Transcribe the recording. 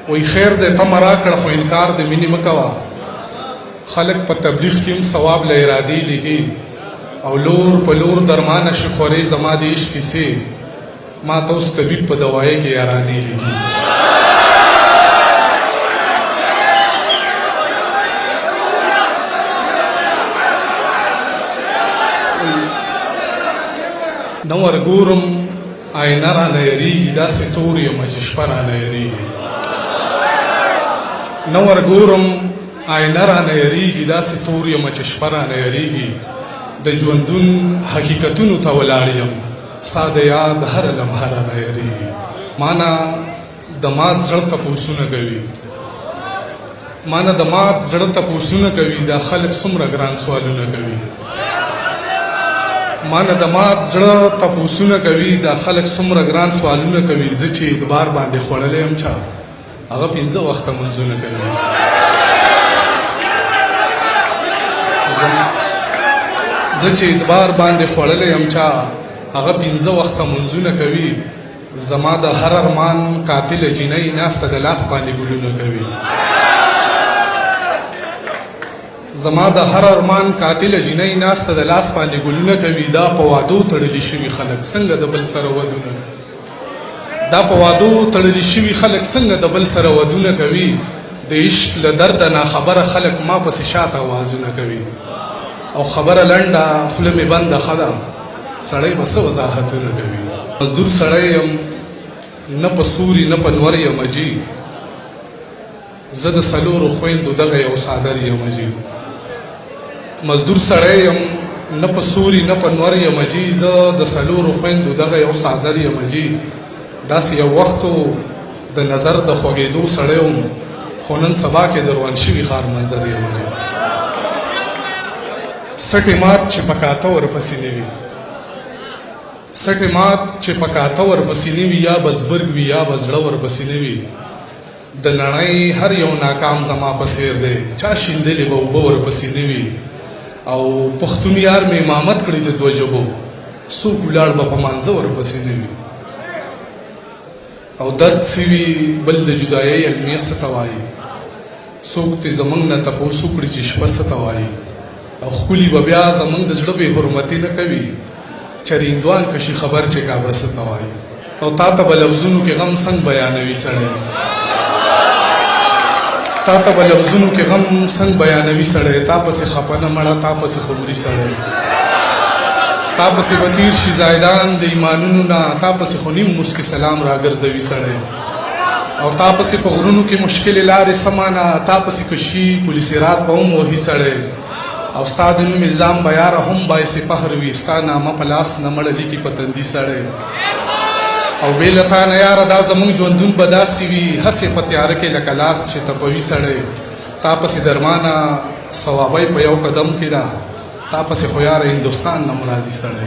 وی خیر دې ته مه راکړه خو انکار د مینې مه کوه. خلک په تبلیغ کې هم ثواب له ارادې لیږي او لور په لور درمانه شي خورې زما د عشق کیسې ما ته اوس طبیب په دوایۍ کې یارانې لیږي. نه ورګورم آینه رانه یریږي داسې تور یم چې شپه رانه یریږي. نه ورګورم آینه رانه یریږي داسې تور یم چې شپه رانه یریږي. د ژوندون حقیقتونو ته ولاړ یم ستا د یاد هره لمحه رانه یریږي. مانه د مات زړه تپوسونه کوي مانه د مات زړه تپوسونه کوي دا خلک څومره ګران سوالونه کوي. مانه د مات زړه تپوسونه کوي دا خلک څومره ګران سوالونه کوي. زه چې اعتبار باندې خوړلی یم چا هغه 5 وخته منځونه کوي. زه چې اعتبار باندې خوړلی یم چا هغه 5 وخته منځونه کوي. زما د هر ارمان قاتله جینۍ ناسته د لاس باندې ګلونه کوي. زما د هر ارمان قاتله جینۍ ناسته د لاس باندې ګلونه کوي. دا په وعدو تړلي شوي خلک څنګه د بل سره ودونه دا په وعدو تړلي شوي خلک څنګه د بل سره ودونه کوي. د عشق له درده ناخبره خلک ما پسې شاته آوازونه کوي. او خبره لنډه خوله مې بنده ښه ده سړی به څه وضاحتونه کوي. مزدور سړی یم نه په سوري نه په نور یم اجي. زه د 4 خویندو دغه یو څادر یم اجي. مزدور سړی یم نه په سوري نه په نور یم اجي. زه د 4 خویندو دغه یو څادر یم اجي. داسې یو وختو د نظر د خوږېدو سړی وم خو نن سبا کې د روان شوي ښار منظر یم اجي. سټې مات چې په کاته ورپسې نه وي سټې مات چې په کاته ورپسې نه وي یا به زبرګ وي یا به زړه ورپسې نه وي. د نړۍ هر یو ناکام زما په څېر دی چا شیندلې به اوبه ورپسې نه وي. او پښتون یار مې امامت کړي د 2 ژبو څوک ولاړ به په مانځه ورپسې نه وي. او درد څه وي بل د جدایۍ المیه څه ته وایي. څوک ترې زموږ نه تپوس وکړي چې شپه څه ته وایي. او ښکلي به بیا زموږ د زړه بې حرمتي نه کوي چریندوان کشي خبر چې کعبه څه ته وایي. او تا ته به لفظونو کې غم څنګه بیانوي سړی تا ته به لفظونو کې غم څنګه بیانوي سړی. تا پسې خفه نه مړه تا پسې خمري سړی. تا پسې به تیر شي زایدان د ایمانونو نه تا پسې خو نیم مسکې سلام راګرځوي سړی. او تا پسې په غرونو کې مشکلې لارې سمانه تا پسې کشي پولیس رات به هم وهي سړی. او ستا د نوم الزام به یاره هم باعث فخر وي ستا نامه په لاس نه مړه لیکي په تندي سړی. او بې له تا نه یاره دا زموږ ژوندون به داسې وي هسې په تیاره کې لکه لاس چې تپوي سړی. تا پسې درمانه ثوابۍ په یو قدم کې ده تا پسې خو یاره هندوستان نه راځي سړی.